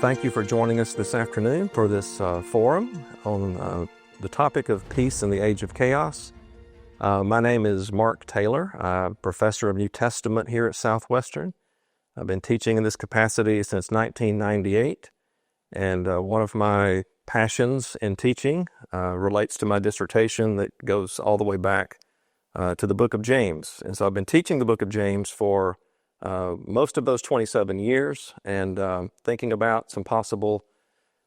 thank you for joining us this afternoon for this forum on the topic of peace in the age of chaos. My name is Mark Taylor. I'm a professor of New Testament here at Southwestern. I've been teaching in this capacity since 1998, and one of my passions in teaching relates to my dissertation that goes all the way back to the book of James. And so I've been teaching the book of James for most of those 27 years and thinking about some possible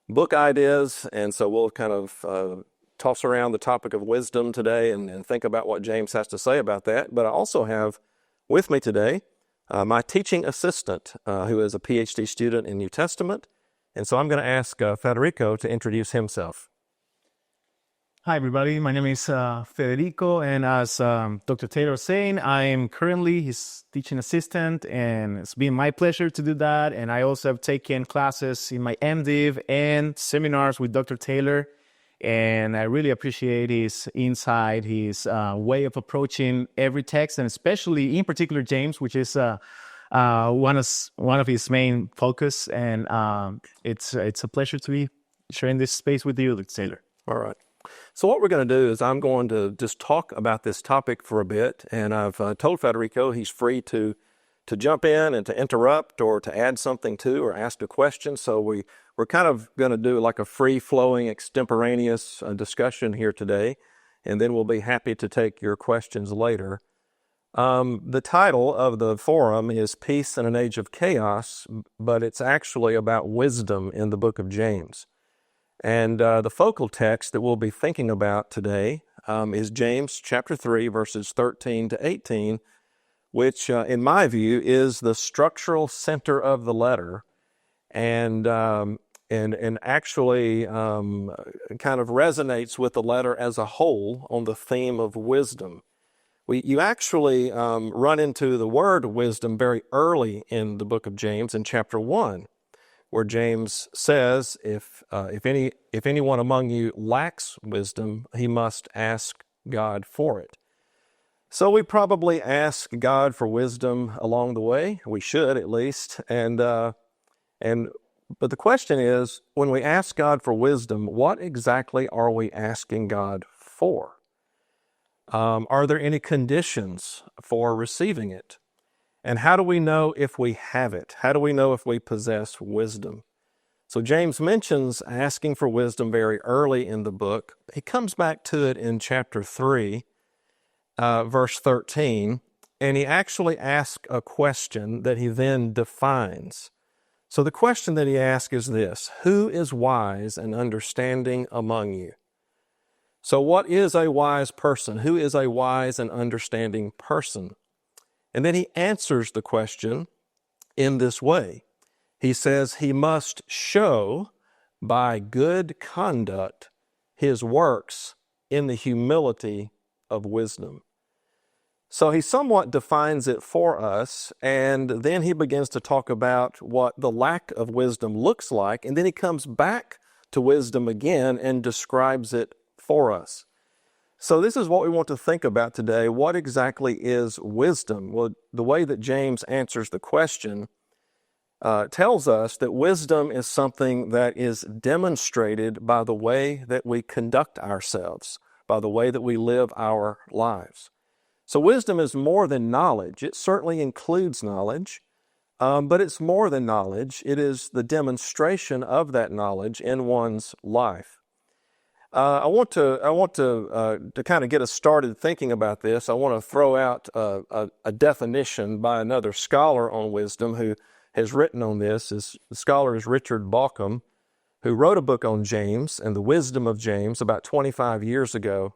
book ideas. And so we'll kind of toss around the topic of wisdom today and think about what James has to say about that. But I also have with me today my teaching assistant who is a PhD student in New Testament. And so I'm going to ask Federico to introduce himself. Hi, everybody. My name is Federico, and as Dr. Taylor was saying, I am currently his teaching assistant, and it's been my pleasure to do that. And I also have taken classes in my MDiv and seminars with Dr. Taylor, and I really appreciate his insight, his way of approaching every text, and especially, in particular, James, which is one of his main focus. And it's a pleasure to be sharing this space with you, Dr. Taylor. All right. So what we're going to do is I'm going to just talk about this topic for a bit, and I've told Federico he's free to jump in and to interrupt or to add something to or ask a question. So we're kind of going to do like a free-flowing, extemporaneous discussion here today, and then we'll be happy to take your questions later. The title of the forum is Peace in an Age of Chaos, but it's actually about wisdom in the book of James. And the focal text that we'll be thinking about today is James chapter 3, verses 13 to 18, which, in my view, is the structural center of the letter and actually kind of resonates with the letter as a whole on the theme of wisdom. You actually run into the word wisdom very early in the book of James in chapter 1. Where James says, if anyone among you lacks wisdom, he must ask God for it. So we probably ask God for wisdom along the way. We should, at least. But the question is, when we ask God for wisdom, what exactly are we asking God for? Are there any conditions for receiving it? And how do we know if we have it? How do we know if we possess wisdom? So James mentions asking for wisdom very early in the book. He comes back to it in chapter 3, verse 13, and he actually asks a question that he then defines. So the question that he asks is this: who is wise and understanding among you? So what is a wise person? Who is a wise and understanding person? And then he answers the question in this way. He says he must show by good conduct his works in the humility of wisdom. So he somewhat defines it for us, and then he begins to talk about what the lack of wisdom looks like, and then he comes back to wisdom again and describes it for us. So this is what we want to think about today. What exactly is wisdom? Well, the way that James answers the question tells us that wisdom is something that is demonstrated by the way that we conduct ourselves, by the way that we live our lives. So wisdom is more than knowledge. It certainly includes knowledge, but it's more than knowledge. It is the demonstration of that knowledge in one's life. I want to kind of get us started thinking about this. I want to throw out a definition by another scholar on wisdom who has written on this. The scholar is Richard Bauckham, who wrote a book on James and the wisdom of James about 25 years ago.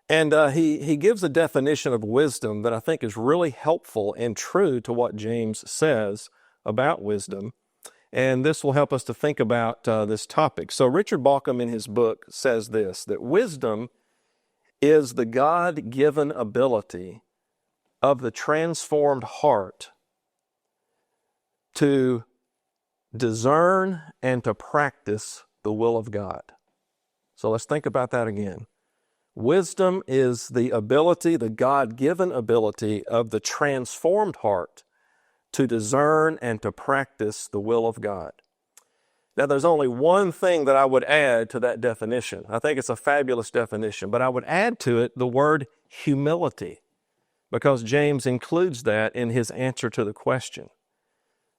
And he gives a definition of wisdom that I think is really helpful and true to what James says about wisdom. And this will help us to think about this topic. So Richard Bauckham in his book says this, that wisdom is the God-given ability of the transformed heart to discern and to practice the will of God. So let's think about that again. Wisdom is the ability, the God-given ability of the transformed heart to discern and to practice the will of God. Now, there's only one thing that I would add to that definition. I think it's a fabulous definition, but I would add to it the word humility, because James includes that in his answer to the question.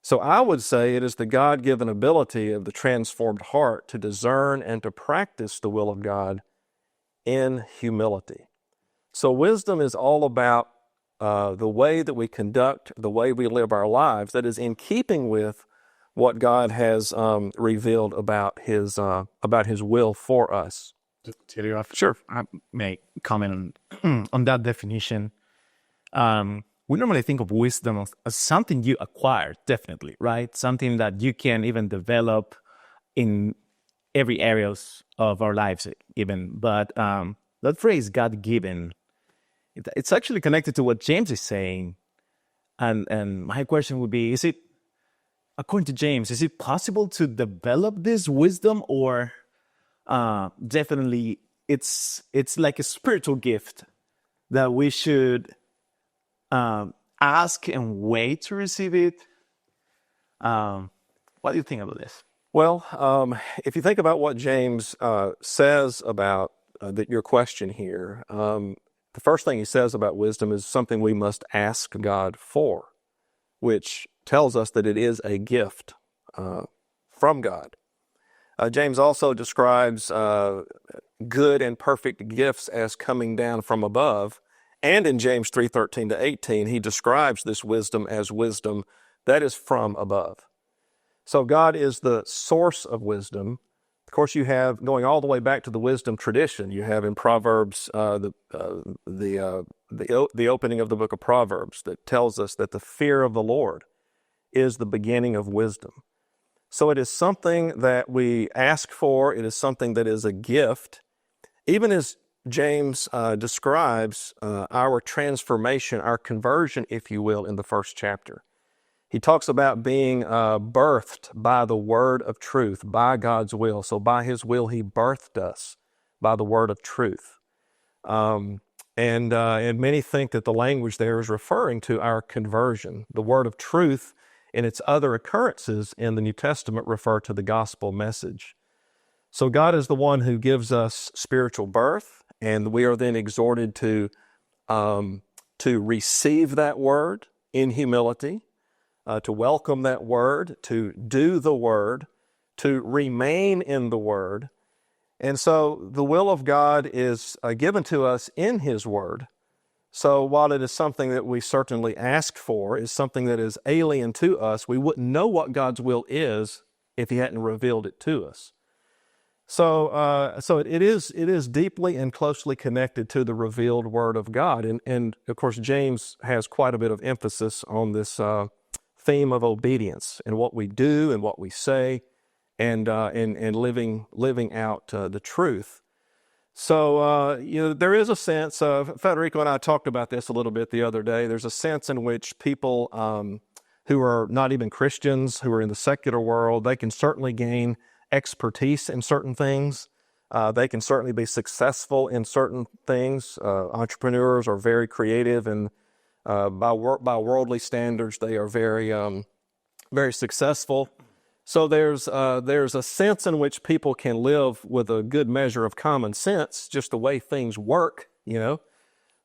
So I would say it is the God-given ability of the transformed heart to discern and to practice the will of God in humility. So wisdom is all about the way that we conduct, the way we live our lives, that is in keeping with what God has revealed about His will for us. Sure. I may comment on that definition. We normally think of wisdom as something you acquire, definitely, right? Something that you can even develop in every areas of our lives, even. But that phrase, God-given, it's actually connected to what James is saying. And my question would be, according to James, is it possible to develop this wisdom, or definitely it's like a spiritual gift that we should ask and wait to receive it? What do you think about this? Well, if you think about what James says about your question here, the first thing he says about wisdom is something we must ask God for, which tells us that it is a gift from God. James also describes good and perfect gifts as coming down from above. And in James 3:13 to 18, he describes this wisdom as wisdom that is from above. So God is the source of wisdom. Of course, you have, going all the way back to the wisdom tradition, you have in Proverbs the opening of the book of Proverbs that tells us that the fear of the Lord is the beginning of wisdom. So it is something that we ask for. It is something that is a gift. Even as James describes our transformation, our conversion, if you will, in the first chapter. He talks about being birthed by the word of truth, by God's will. So by His will, He birthed us by the word of truth. And many think that the language there is referring to our conversion. The word of truth and its other occurrences in the New Testament refer to the gospel message. So God is the one who gives us spiritual birth, and we are then exhorted to receive that word in humility, to welcome that word, to do the word, to remain in the word. And so the will of God is given to us in His word. So while it is something that we certainly ask for, is something that is alien to us, we wouldn't know what God's will is if He hadn't revealed it to us. So it is deeply and closely connected to the revealed Word of God. And of course, James has quite a bit of emphasis on this theme of obedience and what we do and what we say, and living out the truth. So there is a sense of, Federico and I talked about this a little bit the other day. There's a sense in which people who are not even Christians, who are in the secular world, they can certainly gain expertise in certain things. They can certainly be successful in certain things. Entrepreneurs are very creative, and by worldly standards, they are very very successful. So there's a sense in which people can live with a good measure of common sense, just the way things work,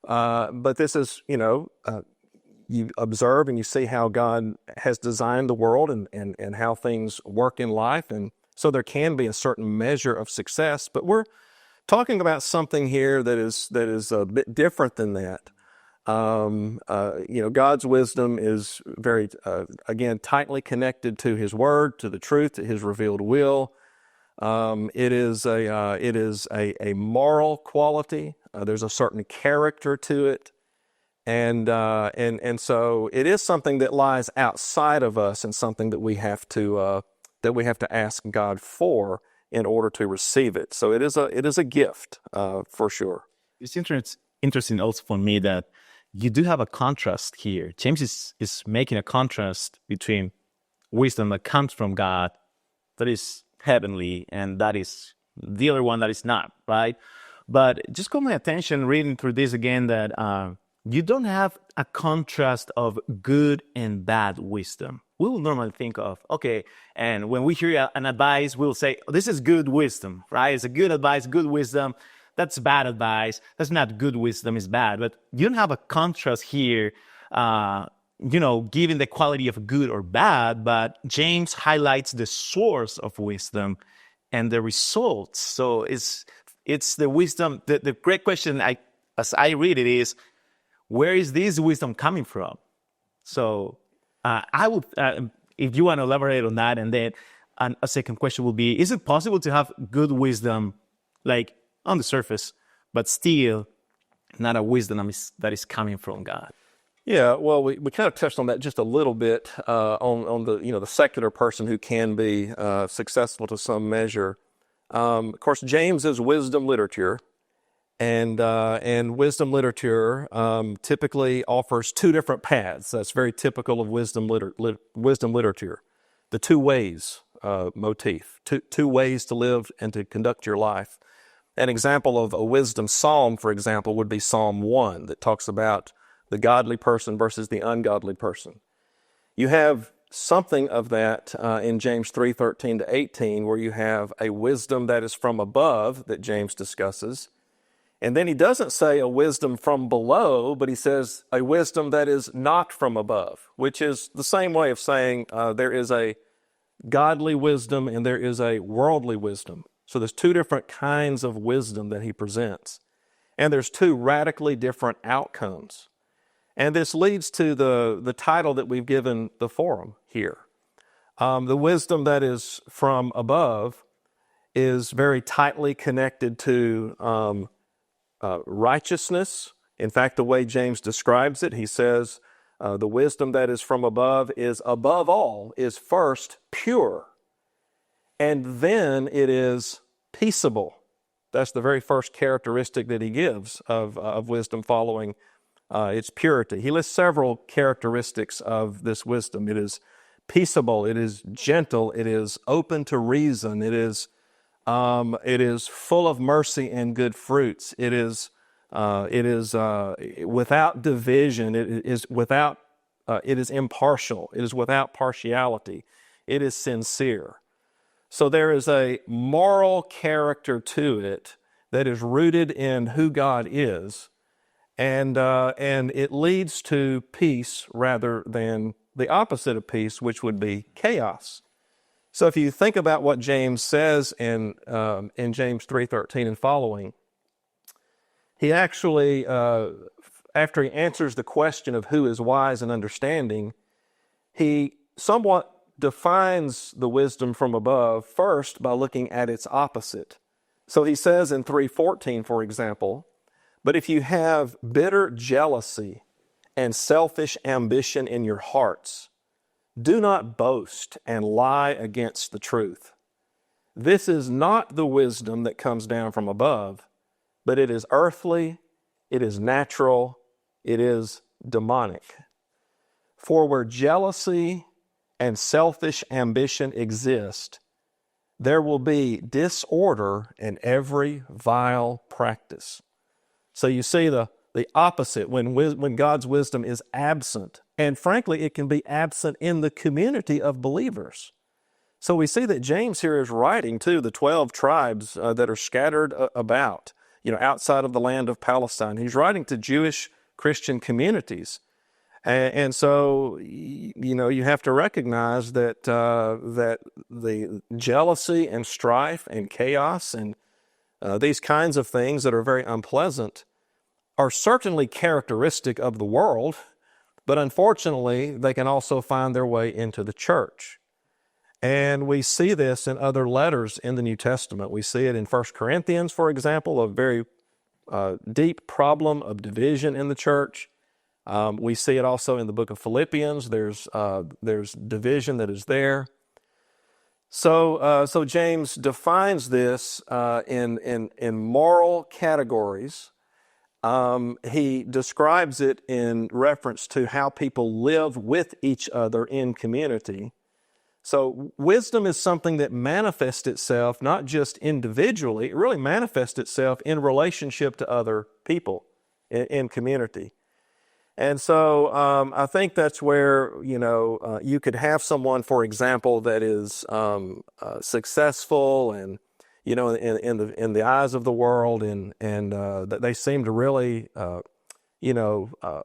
But this is, you observe and you see how God has designed the world and how things work in life. And so there can be a certain measure of success, but we're talking about something here that is a bit different than that. God's wisdom is very, again, tightly connected to His Word, to the truth, to His revealed will. It is a moral quality. There's a certain character to it, and so it is something that lies outside of us, and something that we have to ask God for in order to receive it. So it is a gift for sure. It's interesting also for me that you do have a contrast here. James is making a contrast between wisdom that comes from God, that is heavenly, and that is the other one that is not, right? But just caught my attention reading through this again that you don't have a contrast of good and bad wisdom. We will normally think of, okay, and when we hear an advice, we'll say, oh, this is good wisdom, right? It's a good advice, good wisdom. That's bad advice. That's not good wisdom, it's bad. But you don't have a contrast here, giving the quality of good or bad, but James highlights the source of wisdom and the results. So it's the wisdom. The great question, as I read it, is, where is this wisdom coming from? So I would, if you want to elaborate on that, and then a second question will be, is it possible to have good wisdom, like on the surface, but still not a wisdom that is coming from God? Yeah, well, we kind of touched on that just a little bit on the the secular person who can be successful to some measure. Of course, James is wisdom literature, and wisdom literature typically offers two different paths. That's very typical of wisdom literature. The two ways motif, two ways to live and to conduct your life. An example of a wisdom psalm, for example, would be Psalm 1, that talks about the godly person versus the ungodly person. You have something of that in James 3:13 to 18, where you have a wisdom that is from above that James discusses. And then he doesn't say a wisdom from below, but he says a wisdom that is not from above, which is the same way of saying there is a godly wisdom and there is a worldly wisdom. So there's two different kinds of wisdom that he presents. And there's two radically different outcomes. And this leads to the title that we've given the forum here. The wisdom that is from above is very tightly connected to righteousness. In fact, the way James describes it, he says, the wisdom that is from above is above all, is first pure, and then it is peaceable. That's the very first characteristic that he gives of wisdom following its purity. He lists several characteristics of this wisdom. It is peaceable, it is gentle, it is open to reason, it is full of mercy and good fruits. It is without division. It is impartial. It is without partiality. It is sincere. So there is a moral character to it that is rooted in who God is, and it leads to peace rather than the opposite of peace, which would be chaos. So if you think about what James says in James 3:13 and following, he actually, after he answers the question of who is wise and understanding, he somewhat defines the wisdom from above first by looking at its opposite. So he says in 3:14, for example, but if you have bitter jealousy and selfish ambition in your hearts, do not boast and lie against the truth. This is not the wisdom that comes down from above, but it is earthly, it is natural, it is demonic. For where jealousy and selfish ambition exist, there will be disorder in every vile practice. So you see the opposite, when God's wisdom is absent. And frankly, it can be absent in the community of believers. So we see that James here is writing to the 12 tribes that are scattered about, outside of the land of Palestine. He's writing to Jewish Christian communities. And so, you have to recognize that the jealousy and strife and chaos and these kinds of things that are very unpleasant are certainly characteristic of the world, but unfortunately, they can also find their way into the church. And we see this in other letters in the New Testament. We see it in 1 Corinthians, for example, a very deep problem of division in the church. We see it also in the book of Philippians. There's division that is there. So James defines this in moral categories. He describes it in reference to how people live with each other in community. So wisdom is something that manifests itself not just individually, it really manifests itself in relationship to other people in community. And so I think that's where, you could have someone, for example, that is successful and, in the eyes of the world, and that they seem to really, you know, uh,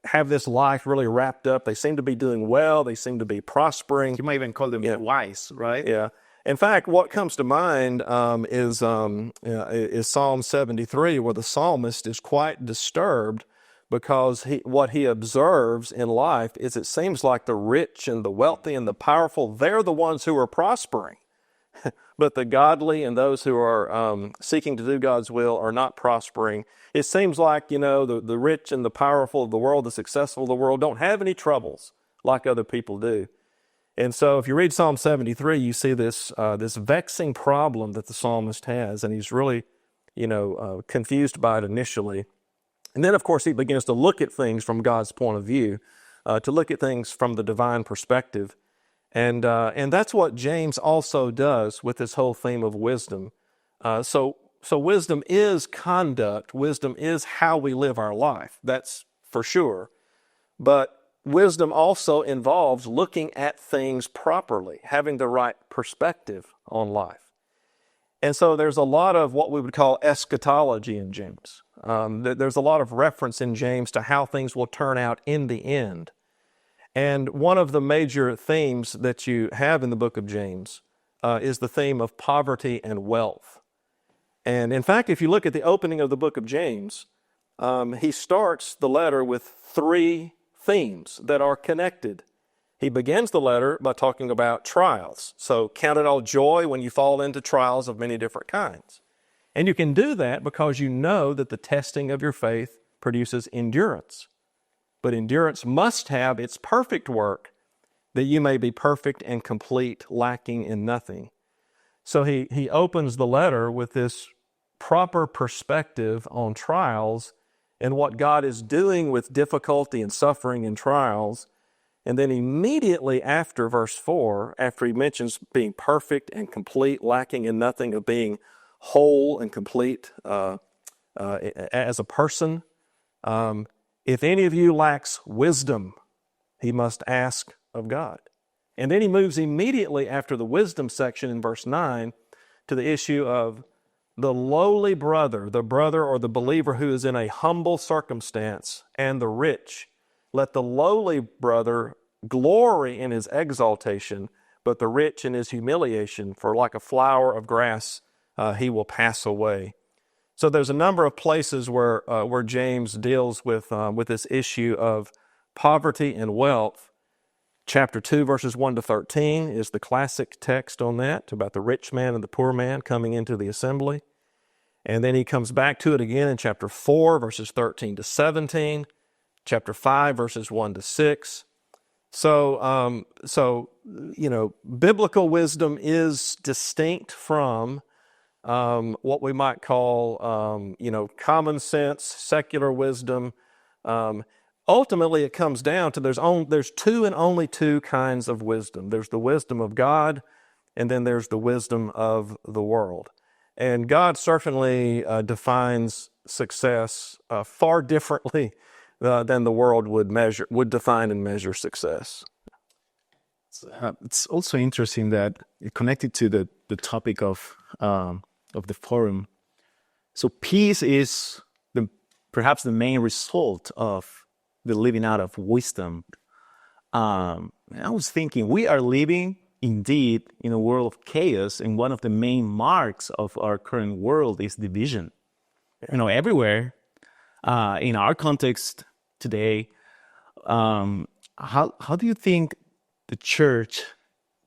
have this life really wrapped up. They seem to be doing well. They seem to be prospering. You might even call them Yeah. wise, right? Yeah. In fact, what comes to mind is Psalm 73, where the psalmist is quite disturbed because what he observes in life is it seems like the rich and the wealthy and the powerful, they're the ones who are prospering. But the godly and those who are seeking to do God's will are not prospering. It seems like, the rich and the powerful of the world, the successful of the world, don't have any troubles like other people do. And so if you read Psalm 73, you see this vexing problem that the psalmist has, and he's really, confused by it initially. And then, of course, he begins to look at things from God's point of view, to look at things from the divine perspective. And that's what James also does with this whole theme of wisdom. So wisdom is conduct. Wisdom is how we live our life. That's for sure. But wisdom also involves looking at things properly, having the right perspective on life. And so there's a lot of what we would call eschatology in James. There's a lot of reference in James to how things will turn out in the end. And one of the major themes that you have in the book of James is the theme of poverty and wealth. And in fact, if you look at the opening of the book of James, he starts the letter with three themes that are connected. He begins the letter by talking about trials. So count it all joy when you fall into trials of many different kinds. And you can do that because you know that the testing of your faith produces endurance. But endurance must have its perfect work, that you may be perfect and complete, lacking in nothing. So he opens the letter with this proper perspective on trials and what God is doing with difficulty and suffering and trials. And then immediately after verse 4, after he mentions being perfect and complete, lacking in nothing, of being whole and complete as a person, if any of you lacks wisdom, he must ask of God. And then he moves immediately after the wisdom section in verse 9 to the issue of the lowly brother, the brother or the believer who is in a humble circumstance, and the rich. Let the lowly brother glory in his exaltation, but the rich in his humiliation, for like a flower of grass he will pass away. So there's a number of places where James deals with this issue of poverty and wealth. Chapter 2, verses 1 to 13 is the classic text on that, about the rich man and the poor man coming into the assembly. And then he comes back to it again in chapter 4, verses 13 to 17, chapter 5, verses 1 to 6. So biblical wisdom is distinct from what we might call, common sense, secular wisdom. Ultimately, it comes down to there's two and only two kinds of wisdom. There's the wisdom of God, and then there's the wisdom of the world. And God certainly defines success far differently than the world would define and measure success. It's also interesting that connected to the topic of the forum. So peace is perhaps the main result of the living out of wisdom. I was thinking we are living indeed in a world of chaos, and one of the main marks of our current world is division. Everywhere in our context today. How do you think the church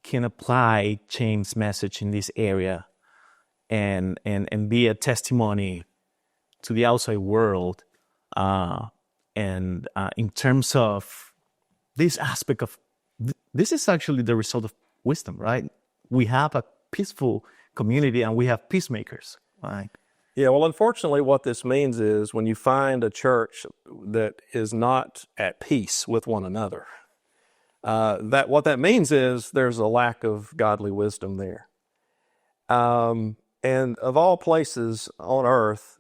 can apply James' message in this area and be a testimony to the outside world, and in terms of this aspect of this is actually the result of wisdom, right? We have a peaceful community and we have peacemakers, right? Yeah, well, unfortunately, what this means is when you find a church that is not at peace with one another, what that means is there's a lack of godly wisdom there. And of all places on earth,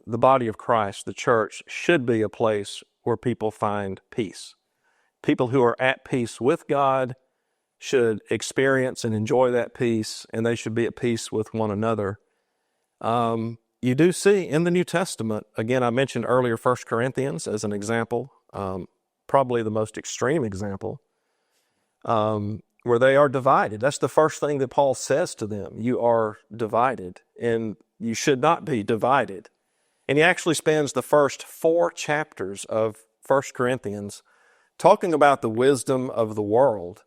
the body of Christ, the church, should be a place where people find peace. People who are at peace with God should experience and enjoy that peace, and they should be at peace with one another. You do see in the New Testament, again, I mentioned earlier 1 Corinthians as an example, probably the most extreme example, where they are divided. That's the first thing that Paul says to them. You are divided, and you should not be divided. And he actually spends the first 4 chapters of 1 Corinthians talking about the wisdom of the world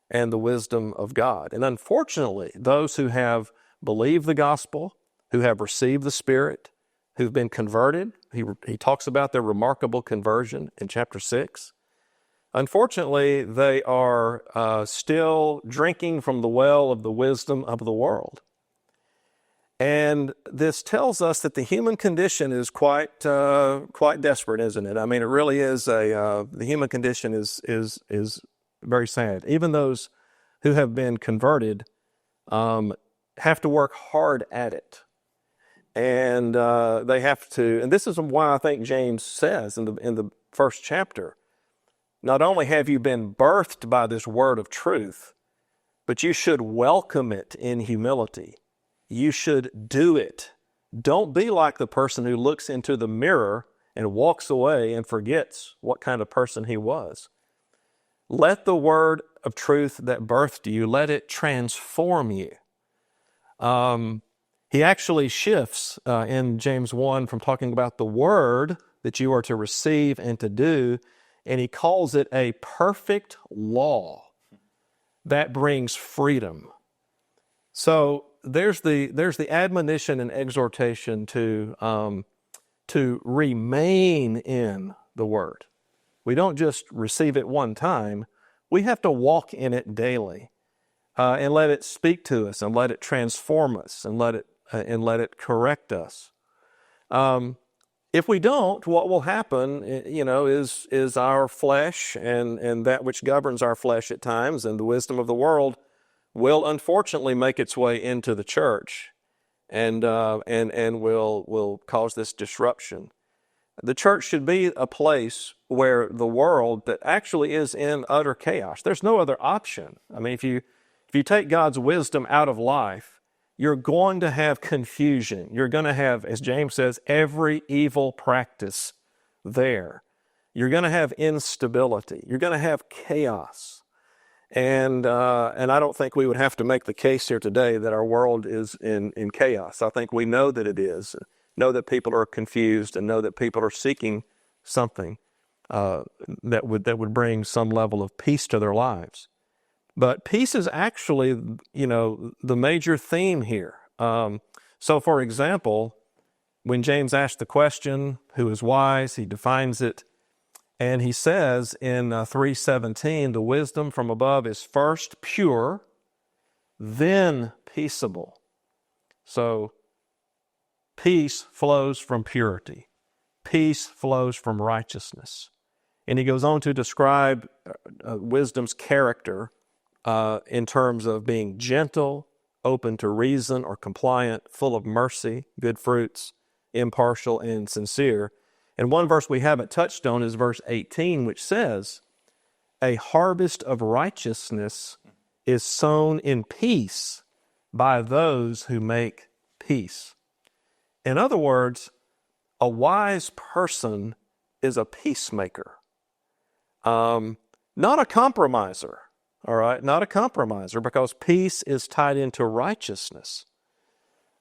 and the wisdom of God. And unfortunately, those who have believed the gospel, who have received the Spirit, who've been converted, he talks about their remarkable conversion in chapter 6. Unfortunately, they are still drinking from the well of the wisdom of the world. And this tells us that the human condition is quite desperate, isn't it? I mean, it really is the human condition is very sad. Even those who have been converted have to work hard at it. And they have to, and this is why I think James says in the first chapter, not only have you been birthed by this word of truth, but you should welcome it in humility. You should do it. Don't be like the person who looks into the mirror and walks away and forgets what kind of person he was. Let the word of truth that birthed you, let it transform you. He actually shifts in James 1 from talking about the word that you are to receive and to do, and he calls it a perfect law that brings freedom. So there's the admonition and exhortation to remain in the word. We don't just receive it one time. We have to walk in it daily and let it speak to us and let it transform us and let it correct us. If we don't, what will happen, is our flesh and that which governs our flesh at times and the wisdom of the world will unfortunately make its way into the church and will cause this disruption. The church should be a place where the world that actually is in utter chaos. There's no other option. I mean, if you take God's wisdom out of life, you're going to have confusion. You're going to have, as James says, every evil practice there. You're going to have instability. You're going to have chaos. And I don't think we would have to make the case here today that our world is in chaos. I think we know that it is, know that people are confused, and know that people are seeking something that would bring some level of peace to their lives. But peace is actually, the major theme here. So, for example, when James asked the question, who is wise, he defines it. And he says in 3:17, the wisdom from above is first pure, then peaceable. So peace flows from purity. Peace flows from righteousness. And he goes on to describe wisdom's character in terms of being gentle, open to reason or compliant, full of mercy, good fruits, impartial and sincere. And one verse we haven't touched on is verse 18, which says, a harvest of righteousness is sown in peace by those who make peace. In other words, a wise person is a peacemaker, not a compromiser, all right? Not a compromiser, because peace is tied into righteousness.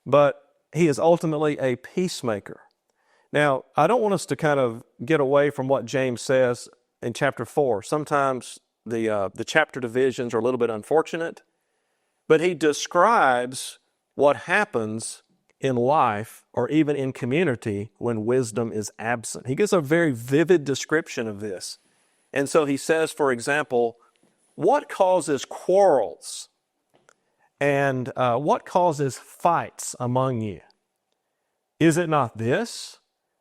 But he is ultimately a peacemaker. Now, I don't want us to kind of get away from what James says in chapter 4. Sometimes the chapter divisions are a little bit unfortunate, but he describes what happens in life or even in community when wisdom is absent. He gives a very vivid description of this. And so he says, for example, what causes quarrels and what causes fights among you? Is it not this,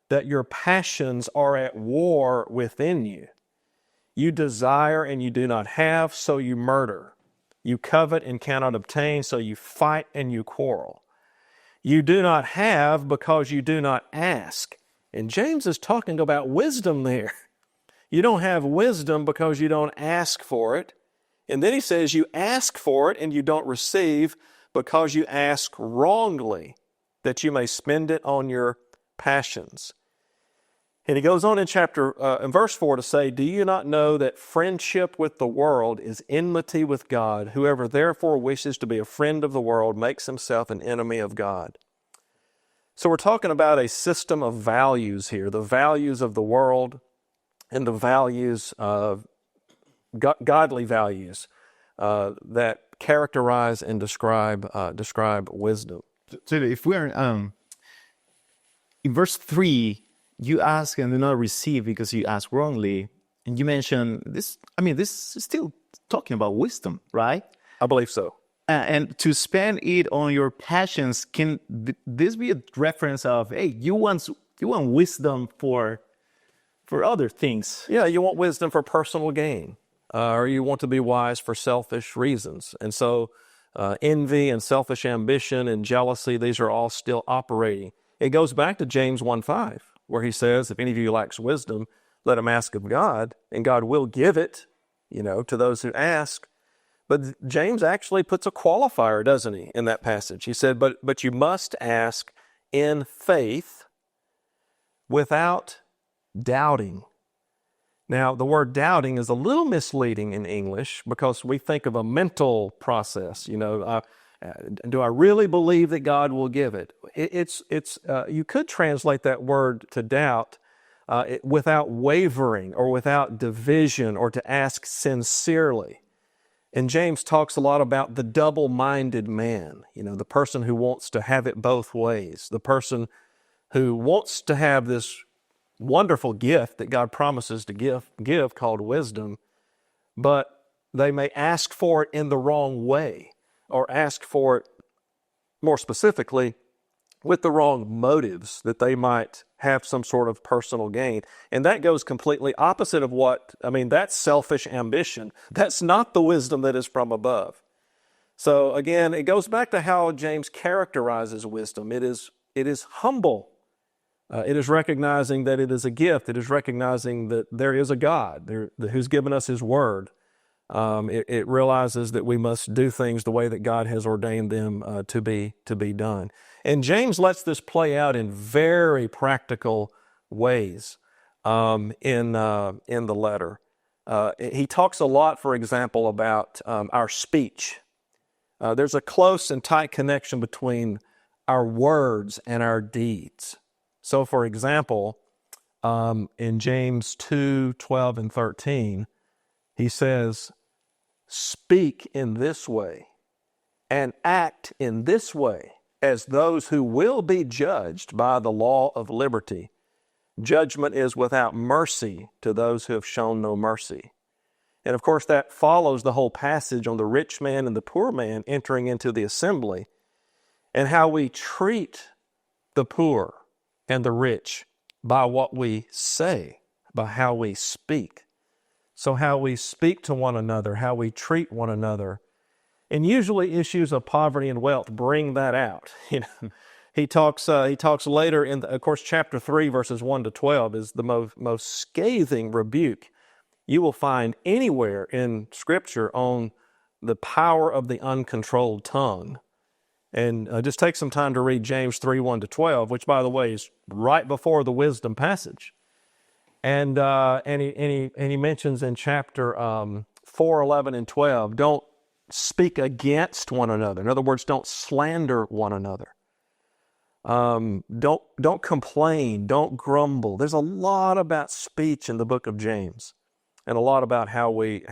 that your passions are at war within you? You desire and you do not have, so you murder. You covet and cannot obtain, so you fight and you quarrel. You do not have because you do not ask. And James is talking about wisdom there. You don't have wisdom because you don't ask for it. And then he says you ask for it and you don't receive because you ask wrongly, that you may spend it on your passions. And he goes on in verse 4 to say, do you not know that friendship with the world is enmity with God? Whoever therefore wishes to be a friend of the world makes himself an enemy of God. So we're talking about a system of values here, the values of the world and the values of godly values that characterize and describe wisdom. So if we're in verse 3, you ask and do not receive because you ask wrongly. And you mentioned this, this is still talking about wisdom, right? I believe so. And to spend it on your passions, can this be a reference of, hey, you want wisdom for other things? Yeah, you want wisdom for personal gain, or you want to be wise for selfish reasons. And so envy and selfish ambition and jealousy, these are all still operating. It goes back to James 1:5, where he says, if any of you lacks wisdom, let him ask of God, and God will give it, to those who ask. But James actually puts a qualifier, doesn't he, in that passage? He said, but you must ask in faith without doubting. Now, the word doubting is a little misleading in English because we think of a mental process. Do I really believe that God will give it? You could translate that word to doubt without wavering or without division, or to ask sincerely. And James talks a lot about the double-minded man, the person who wants to have it both ways, the person who wants to have this wonderful gift that God promises to give called wisdom, but they may ask for it in the wrong way, or ask for it, more specifically, with the wrong motives, that they might have some sort of personal gain. And that goes completely opposite of that's selfish ambition. That's not the wisdom that is from above. So again, it goes back to how James characterizes wisdom. It is humble. It is recognizing that it is a gift. It is recognizing that there is a God who's given us his word. It realizes that we must do things the way that God has ordained them to be done. And James lets this play out in very practical ways in the letter. He talks a lot, for example, about our speech. There's a close and tight connection between our words and our deeds. So, for example, in James 2:12 and 13, he says, speak in this way and act in this way as those who will be judged by the law of liberty. Judgment is without mercy to those who have shown no mercy. And of course, that follows the whole passage on the rich man and the poor man entering into the assembly, and how we treat the poor and the rich by what we say, by how we speak. So how we speak to one another, how we treat one another. And usually issues of poverty and wealth bring that out. He talks later of course, chapter 3, verses 1 to 12 is the most scathing rebuke you will find anywhere in Scripture on the power of the uncontrolled tongue. And just take some time to read James 3, 1 to 12, which, by the way, is right before the wisdom passage. And he mentions in chapter 4, 11, and 12, don't speak against one another. In other words, don't slander one another. Don't complain. Don't grumble. There's a lot about speech in the book of James, and a lot about how we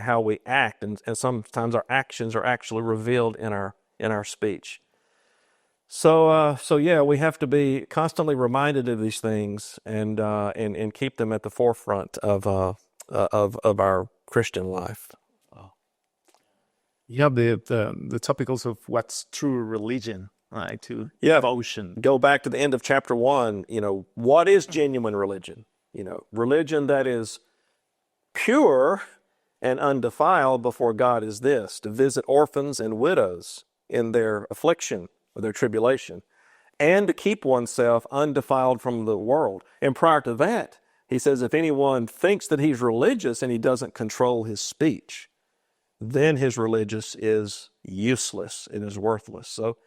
act, and sometimes our actions are actually revealed in our speech. So yeah, we have to be constantly reminded of these things and keep them at the forefront of our Christian life. You have the topic also of what's true religion, right? Devotion. Go back to the end of chapter 1. What is genuine religion? Religion that is pure and undefiled before God is this: to visit orphans and widows in their affliction or their tribulation, and to keep oneself undefiled from the world. And prior to that, He says, if anyone thinks that he's religious and he doesn't control his speech, then his religious is useless. It is worthless. So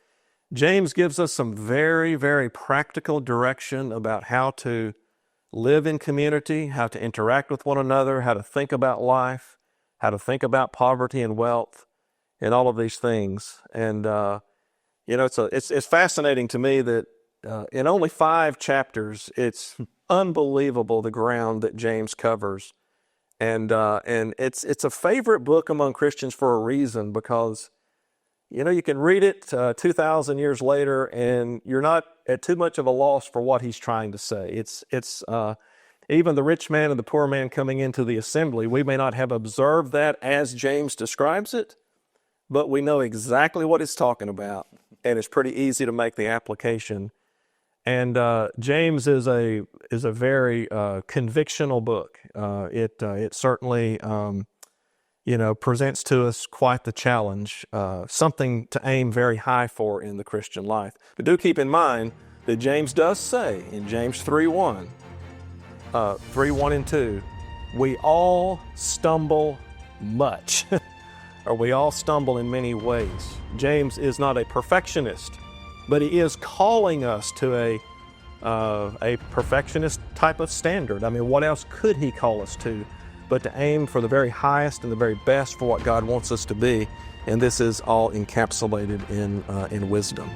James gives us some very, very practical direction about how to live in community, how to interact with one another, how to think about life, how to think about poverty and wealth, and all of these things. And it's fascinating to me that in only 5 chapters, it's unbelievable the ground that James covers. And it's a favorite book among Christians for a reason, because you can read it 2,000 years later and you're not at too much of a loss for what he's trying to say. It's even the rich man and the poor man coming into the assembly, we may not have observed that as James describes it, but we know exactly what it's talking about, and it's pretty easy to make the application. And James is a very convictional book. It certainly presents to us quite the challenge, something to aim very high for in the Christian life. But do keep in mind that James does say in James 3:1 and 2, we all stumble much, or we all stumble in many ways. James is not a perfectionist, but he is calling us to a perfectionist type of standard. I mean, what else could he call us to but to aim for the very highest and the very best for what God wants us to be? And this is all encapsulated in wisdom.